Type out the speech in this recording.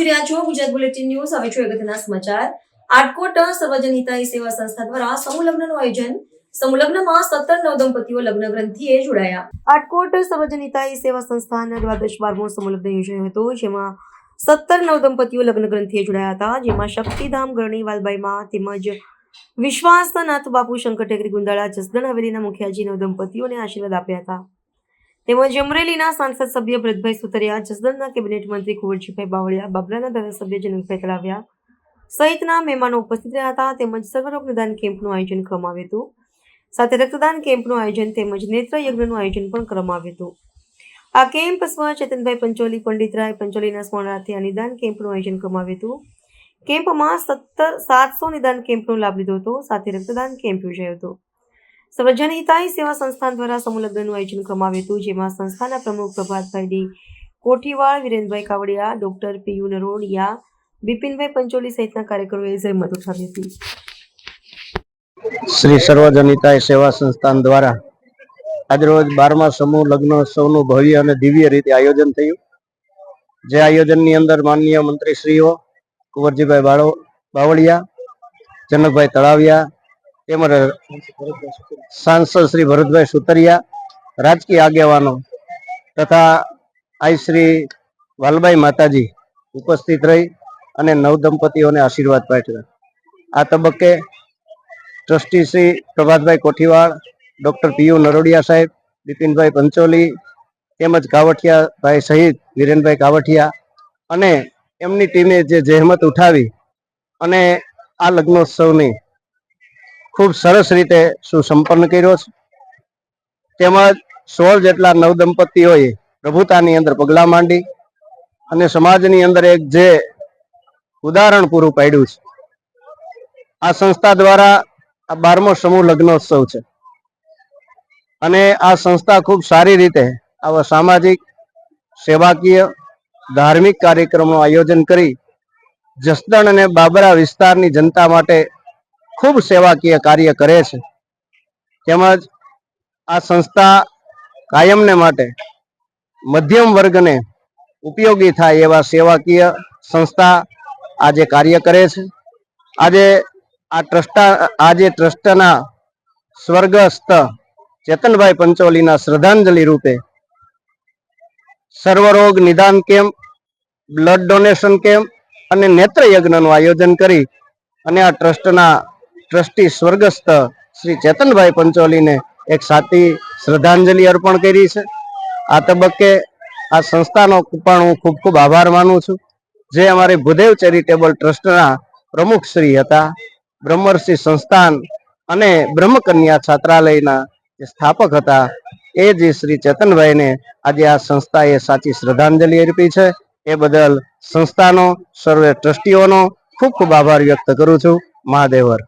જોઈ રહ્યા છો ગુજરાત બુલેટિન ન્યૂઝ. હવે જોઈએ અગત્યના સમાચાર. આટકોટ સર્વજન હિતાય સેવા સંસ્થા દ્વારા સમૂહ લગ્નનું આયોજન. સમૂહ લગ્નમાં 17 નવદંપતિઓ લગ્ન ગ્રંથિએ જોડાયા. આટકોટ સર્વજન હિતાય સેવા સંસ્થાના દ્વાદશ 12મો સમૂહ લગ્ન યોજાયો હતો, જેમાં 17 નવદંપતિઓ લગ્ન ગ્રંથિએ જોડાયા હતા, જેમાં શક્તિધામ ગરણી વાલબાઈમાં તેમજ વિશ્વાસનાથ બાપુ શંકર ટેકરી ગુંદાળા જસદણ હવેલીના મુખિયાજી નવદંપતિઓને આશીર્વાદ આપ્યા હતા. તેમજ અમરેલીના સાંસદ સભ્ય ભરતભાઈ સુતરિયા, જસદણના કેબિનેટ મંત્રી કુંવરજીભાઈ બાવળિયા, બાબરાના ધારાસભ્ય જનકભાઈ તળાવિયા સહિતના મહેમાનો ઉપસ્થિત રહ્યા હતા. તેમજ સર્વરોગ નિદાન કેમ્પનું આયોજન કરવામાં આવ્યું હતું. સાથે રક્તદાન કેમ્પનું આયોજન તેમજ નેત્ર યજ્ઞનું આયોજન પણ કરવામાં આવ્યું હતું. આ કેમ્પ ચેતનભાઈ પંચોલી, પંડિતરાય પંચોલીના સ્મરણાર્થે આ નિદાન કેમ્પનું આયોજન કરવામાં આવ્યું હતું. કેમ્પમાં 700 નિદાન કેમ્પનો લાભ લીધો હતો. સાથે રક્તદાન કેમ્પ યોજાયો હતો. સર્વજન હિતાય સેવા સંસ્થાન દ્વારા સમૂહ લગ્નનું આયોજન કરવામાં આવ્યું હતું, જેમાં સંસ્થાના પ્રમુખ પ્રભાતભાઈ ડી કોઠીવાળ, વિરેનભાઈ કાવડિયા, ડોક્ટર પીયુ નરોડિયા, બિપિનભાઈ પંચોલી સહિતના કાર્યકરોએ જહેમત ઉઠાવી હતી. શ્રી સર્વજન હિતાય સેવા સંસ્થાન દ્વારા આજરોજ 12મા સમૂહ લગ્નોત્સવનું ભવ્ય અને દિવ્ય રીતે આયોજન થયું. જે આયોજનની અંદર માનનીય મંત્રીશ્રીઓ કુંવરજીભાઈ બાવળિયા, જનકભાઈ તળાવિયા તેમજ સાંસદ શ્રી ભરતભાઈ સુતરિયા, રાજકીય આગેવાનો તથા આઈ શ્રી વાલબાઈ માતાજી ઉપસ્થિત રહી અને નવદંપતિઓને આશીર્વાદ પાઠવ્યા. આ તબક્કે ટ્રસ્ટી શ્રી પ્રભાતભાઈ કોઠીવાળ, ડોક્ટર પીયુ નરોડિયા સાહેબ, બિપિનભાઈ પંચોલી તેમજ કાવઠિયાભાઈ સહિત વિરેનભાઈ કાવઠિયા અને એમની ટીમે જે જહેમત ઉઠાવી અને આ લગ્નોત્સવની ખૂબ સરસ રીતે સુસંપન્ન કર્યો છે. તેમજ 16 જેટલા નવદંપતિઓએ પ્રભુતાની અંદર પગલાં માંડી અને સમાજની અંદર એક જે ઉદાહરણ પૂરું પાડ્યું છે. આ સંસ્થા દ્વારા આ 12મો સમૂહ લગ્નોત્સવ છે અને આ સંસ્થા ખૂબ સારી રીતે આવા સામાજિક, સેવાકીય, ધાર્મિક કાર્યક્રમનું આયોજન કરી જસદણ અને બાબરા વિસ્તારની જનતા માટે ખૂબ સેવાકીય કાર્ય કરે છે. તેમજ આ સંસ્થા કાયમને માટે મધ્યમ વર્ગને ઉપયોગી થાય એવા સેવાકીય સંસ્થા આજે કાર્ય કરે છે. આજે ટ્રસ્ટના સ્વર્ગસ્થ ચેતનભાઈ પંચોલીના શ્રદ્ધાંજલિ રૂપે સર્વરોગ નિદાન કેમ્પ, બ્લડ ડોનેશન કેમ્પ અને નેત્ર યજ્ઞનું આયોજન કરી અને આ ટ્રસ્ટના ટ્રસ્ટી સ્વર્ગસ્થ શ્રી ચેતનભાઈ પંચોલીને એક સાચી શ્રદ્ધાંજલિ અર્પણ કરી છે. આ તબક્કે આ સંસ્થાનો પણ હું ખૂબ ખૂબ આભાર માનું છું. જે અમારી ભૂદેવ ચેરિટેબલ ટ્રસ્ટના પ્રમુખ શ્રી હતા, બ્રહ્મર્ષિ સંસ્થાન અને બ્રહ્મકન્યા છાત્રાલયના જે સ્થાપક હતા, એ જે શ્રી ચેતનભાઈને આજે આ સંસ્થાએ સાચી શ્રદ્ધાંજલિ અર્પી છે. એ બદલ સંસ્થાનો, સર્વે ટ્રસ્ટીઓનો ખૂબ ખૂબ આભાર વ્યક્ત કરું છું. મહાદેવર.